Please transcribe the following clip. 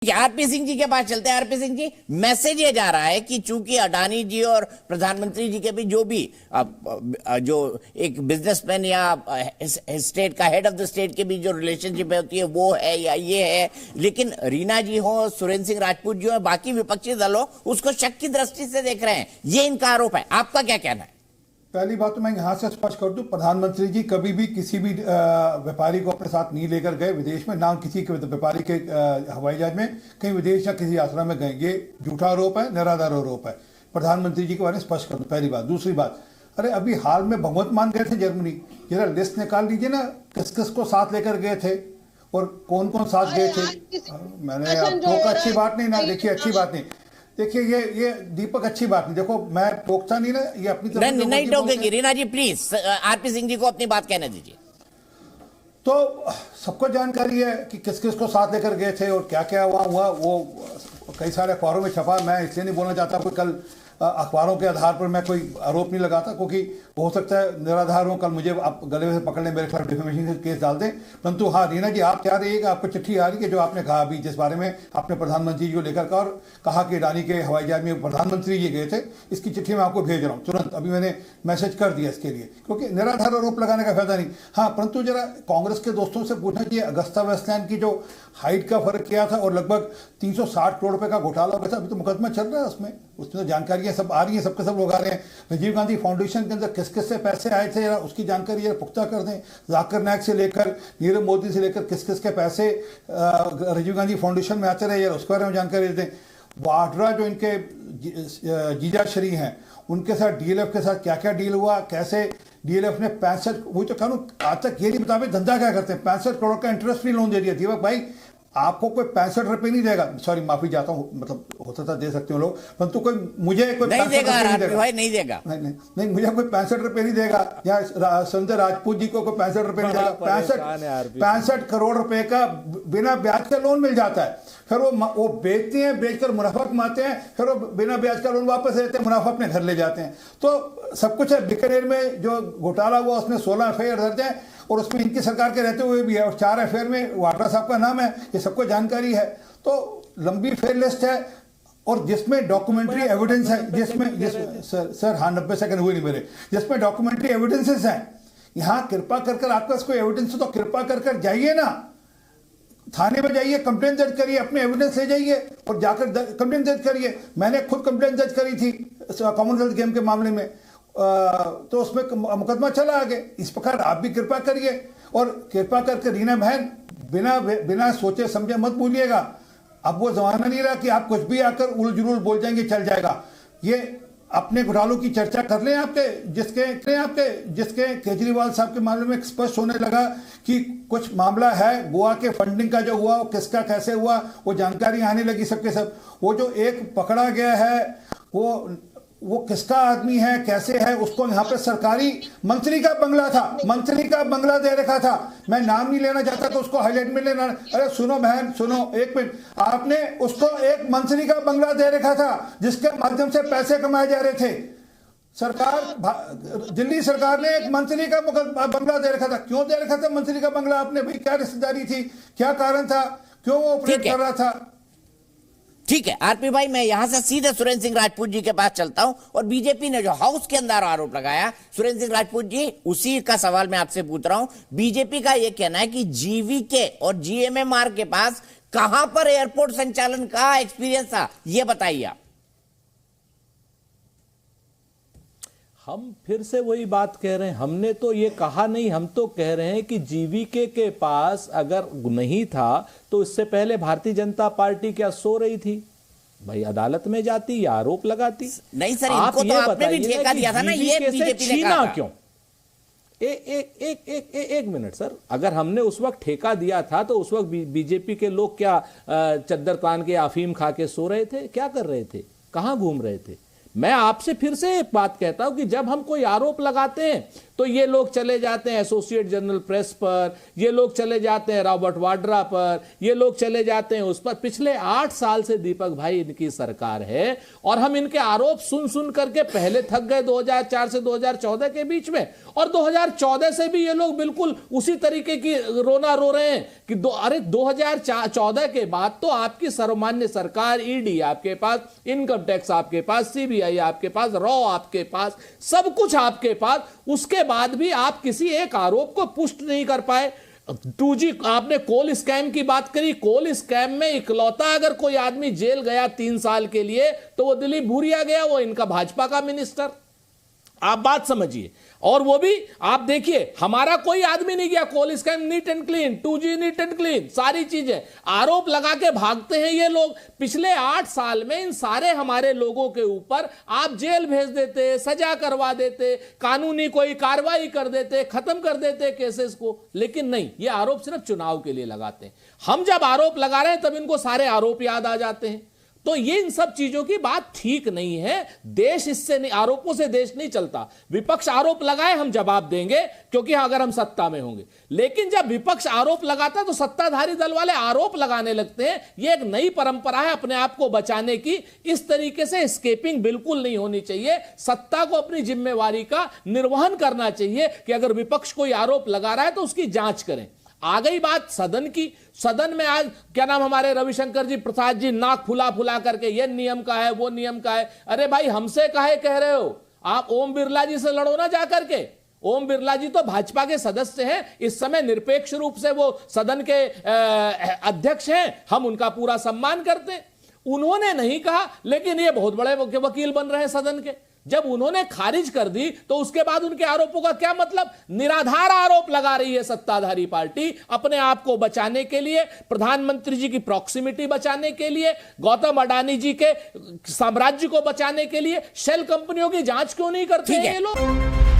RP Singh ji के पास चलते हैं। आरपी सिंह जी, मैसेज ये जा रहा है कि चूंकि अडानी जी और प्रधानमंत्री जी के भी जो एक बिजनेसमैन या स्टेट का हेड ऑफ द स्टेट के बीच जो रिलेशनशिप होती है वो है या ये है, लेकिन रीना जी हो, सुरेंद्र सिंह राजपूत जी हो, बाकी विपक्षी दल हो, उसको शक की दृष्टि से देख रहे हैं। ये इनका आरोप है, आपका क्या कहना है? पहली बात तो मैं यहाँ से स्पष्ट कर दूं, प्रधानमंत्री जी कभी भी किसी भी व्यापारी को अपने साथ नहीं लेकर गए विदेश में, ना किसी के व्यापारी के हवाई जहाज में कहीं विदेश या किसी यात्रा में गए। ये झूठा आरोप है, निराधार आरोप है। प्रधानमंत्री जी के बारे में स्पष्ट कर दूं, पहली बात। दूसरी बात, अरे अभी हाल में भगवत मान गए थे जर्मनी, जरा लिस्ट निकाल लीजिए ना, किस किस को साथ लेकर गए थे और कौन कौन साथ गए थे। मैंने आपको अच्छी बात नहीं ना, देखिए अच्छी बात नहीं, देखिए ये दीपक अच्छी बात नहीं। देखो मैं टोकता नहीं ना, ये अपनी तरफ नहीं टोकेगी। रीना जी प्लीज आरपी सिंह जी को अपनी बात कहने दीजिए। तो सबको जानकारी है कि किस किस को साथ लेकर गए थे और क्या क्या हुआ वो कई सारे अखबारों में छपा। मैं इसलिए नहीं बोलना चाहता कोई कल अखबारों के आधार पर मैं कोई आरोप नहीं लगाता, क्योंकि हो सकता है निराधार हो, कल मुझे आप गले से पकड़ लें, मेरे खिलाफ डिफेमेशन का केस डाल दें। परंतु हाँ रीना जी, आप क्या रहिएगा, आपको चिट्ठी आ रही है जो आपने कहा अभी, जिस बारे में आपने प्रधानमंत्री जी को लेकर कहा और कहा कि अडानी के हवाई जहाज में प्रधानमंत्री जी गए थे, इसकी चिट्ठी मैं आपको भेज रहा हूँ तुरंत। अभी मैंने मैसेज कर दिया इसके लिए, क्योंकि निराधार आरोप लगाने का फायदा नहीं। हाँ, परंतु जरा कांग्रेस के दोस्तों से पूछना चाहिए, अगस्ता वेस्टलैंड की जो हाइट का फर्क किया था और लगभग 360 करोड़ रुपए का घोटाला हो गया था, अभी तो मुकदमा चल रहा है उसमें तो जानकारियां सब आ रही है, सबके सब लोग आ रहे हैं। राजीव गांधी फाउंडेशन के अंदर किस किस से पैसे आए थे, उसकी जानकारी जरा पुख्ता कर दें। जाकिर नायक से लेकर नीरव मोदी से लेकर किस किस के पैसे राजीव गांधी फाउंडेशन में आते रहे, उसके बारे में जानकारी दें। वाड्रा जो इनके जीजा श्री हैं, उनके साथ डीएलएफ के साथ क्या क्या डील हुआ, कैसे डीएलएफ ने 65, वो तो कहूँ आज तक ये नहीं बता धंधा क्या करते हैं, 65 करोड़ का इंटरेस्ट फ्री लोन दे दिया। दीपक भाई, आपको कोई 65 रुपए नहीं देगा, सॉरी माफी चाहता हूँ, मतलब होता था दे सकते हो लोग, परंतु कोई मुझे कोई नहीं देगा, भाई नहीं देगा, नहीं मुझे कोई 65 रुपए नहीं देगा, या संजय राजपूत जी को कोई 65 रुपए नहीं देगा। 65 करोड़ रुपए का बिना ब्याज का लोन मिल जाता है, फिर वो बेचते हैं, बेचकर मुनाफा कमाते हैं, फिर वो बिना ब्याज का लोन वापस लेते हैं, मुनाफा अपने घर ले जाते हैं। तो सब कुछ है। बीकानेर में जो घोटाला हुआ उसमें 16 एफआईआर दर्ज है और उसमें इनकी सरकार के रहते हुए भी है, और 4 एफआईआर में वाड्रा साहब का नाम है, ये सबको जानकारी है। तो लंबी फेयर लिस्ट है और जिसमें डॉक्यूमेंट्री एविडेंस है, जिसमें सर हाँ 90 सेकंड हुए नहीं मेरे, जिसमें डॉक्यूमेंट्री एविडेंसेस हैं। यहाँ कृपा कर आपके पास कोई एविडेंस हो तो कृपा कर जाइए ना, थाने में जाइए, कंप्लेंट दर्ज करिए, अपने एविडेंस ले जाइए और जाकर कंप्लेंट दर्ज करिए। मैंने खुद कंप्लेंट दर्ज करी थी कॉमनवेल्थ गेम के मामले में, तो उसमें मुकदमा चला आगे। इस प्रकार आप भी कृपा करिए और कृपा करके रीना बहन बिना सोचे समझे मत भूलिएगा। अब वो जमाना नहीं रहा कि आप कुछ भी आकर उल जुलूल बोल जाएंगे चल जाएगा। ये अपने घोटालों की चर्चा कर लें, जिसके केजरीवाल साहब के मामले में स्पष्ट होने लगा कि कुछ मामला है, गोवा के फंडिंग का जो हुआ वो किसका कैसे हुआ वो जानकारी आने लगी सबके सब। वो जो एक पकड़ा गया है वो किसका आदमी है, कैसे है, उसको यहाँ पे सरकारी मंत्री का बंगला था, मंत्री का बंगला दे रखा था। मैं नाम नहीं लेना चाहता तो उसको हाईलाइट में लेना। अरे सुनो बहन सुनो, एक मिनट, आपने उसको एक मंत्री का बंगला दे रखा था जिसके माध्यम से पैसे कमाए जा रहे थे। दिल्ली सरकार ने एक मंत्री का बंगला दे रखा था। क्यों दे रखा था मंत्री का बंगला आपने? भाई क्या रिश्तेदारी थी, क्या कारण था, क्यों वो ऑपरेट कर रहा था? ठीक है आरपी भाई, मैं यहां से सीधे सुरेंद्र सिंह राजपूत जी के पास चलता हूं। और बीजेपी ने जो हाउस के अंदर आरोप लगाया, सुरेंद्र सिंह राजपूत जी, उसी का सवाल मैं आपसे पूछ रहा हूं। बीजेपी का यह कहना है कि जीवीके और जीएमएमआर के पास कहां पर एयरपोर्ट संचालन का एक्सपीरियंस था, यह बताइए आप। हम फिर से वही बात कह रहे हैं, हमने तो ये कहा नहीं, हम तो कह रहे हैं कि जीवीके के पास अगर नहीं था तो इससे पहले भारतीय जनता पार्टी क्या सो रही थी? भाई अदालत में जाती या आरोप लगाती? नहीं सर, इनको तो आपने भी ठेका दिया था ना, ये बीजेपी ने कहा क्यों? एक मिनट सर, अगर हमने उस वक्त ठेका दिया था तो उस वक्त बीजेपी के लोग क्या चद्दर तान के अफीम खा के सो रहे थे? क्या कर रहे थे, कहां घूम रहे थे? मैं आपसे फिर से एक बात कहता हूं कि जब हम कोई आरोप लगाते हैं तो ये लोग चले जाते हैं एसोसिएट जर्नल प्रेस पर, ये लोग चले जाते हैं रॉबर्ट वाड्रा पर, ये लोग चले जाते हैं उस पर। पिछले 8 साल से दीपक भाई इनकी सरकार है और हम इनके आरोप सुन सुन करके पहले थक गए 2004 से 2014 के बीच में, और 2014 से भी ये लोग बिल्कुल उसी तरीके की रोना रो रहे हैं कि 2014 के बाद तो आपकी सर्वमान्य सरकार, ईडी आपके पास, इनकम टैक्स आपके पास, सीबीआई आपके पास, रॉ आपके पास, सब कुछ आपके पास, उसके बाद भी आप किसी एक आरोप को पुष्ट नहीं कर पाए। 2G आपने कोल स्कैम की बात करी, कोल स्कैम में इकलौता अगर कोई आदमी जेल गया 3 साल के लिए तो वो दिलीप भूरिया गया, वो इनका भाजपा का मिनिस्टर। आप बात समझिए, और वो भी आप देखिए हमारा कोई आदमी नहीं गया। Coal scam neat and clean, 2G neat and clean, सारी चीजें आरोप लगा के भागते हैं ये लोग। पिछले 8 साल में इन सारे हमारे लोगों के ऊपर आप जेल भेज देते, सजा करवा देते, कानूनी कोई कार्रवाई कर देते, खत्म कर देते केसेस को, लेकिन नहीं, ये आरोप सिर्फ चुनाव के लिए लगाते हैं। हम जब आरोप लगा रहे हैं तब इनको सारे आरोप याद आ जाते हैं। तो ये इन सब चीजों की बात ठीक नहीं है। देश इससे नहीं, आरोपों से देश नहीं चलता। विपक्ष आरोप लगाए हम जवाब देंगे, क्योंकि अगर हम सत्ता में होंगे, लेकिन जब विपक्ष आरोप लगाता है तो सत्ताधारी दल वाले आरोप लगाने लगते हैं। ये एक नई परंपरा है अपने आप को बचाने की। इस तरीके से एस्केपिंग बिल्कुल नहीं होनी चाहिए। सत्ता को अपनी जिम्मेवारी का निर्वहन करना चाहिए कि अगर विपक्ष कोई आरोप लगा रहा है तो उसकी जांच करें। आ गई बात सदन की। सदन में आज क्या नाम हमारे रविशंकर जी प्रसाद जी नाक फुला फुला करके ये नियम का है, वो नियम का है। अरे भाई, हमसे काहे कह रहे हो? आप ओम बिरला जी से लड़ो ना जाकर के। ओम बिरला जी तो भाजपा के सदस्य हैं, इस समय निरपेक्ष रूप से वो सदन के अध्यक्ष हैं, हम उनका पूरा सम्मान करते हैं। उन्होंने नहीं कहा, लेकिन ये बहुत बड़े वकील बन रहे हैं सदन के। जब उन्होंने खारिज कर दी तो उसके बाद उनके आरोपों का क्या मतलब? निराधार आरोप लगा रही है सत्ताधारी पार्टी अपने आप को बचाने के लिए, प्रधानमंत्री जी की प्रॉक्सिमिटी बचाने के लिए, गौतम अडानी जी के साम्राज्य को बचाने के लिए। शेल कंपनियों की जांच क्यों नहीं करते हैं ये लोग?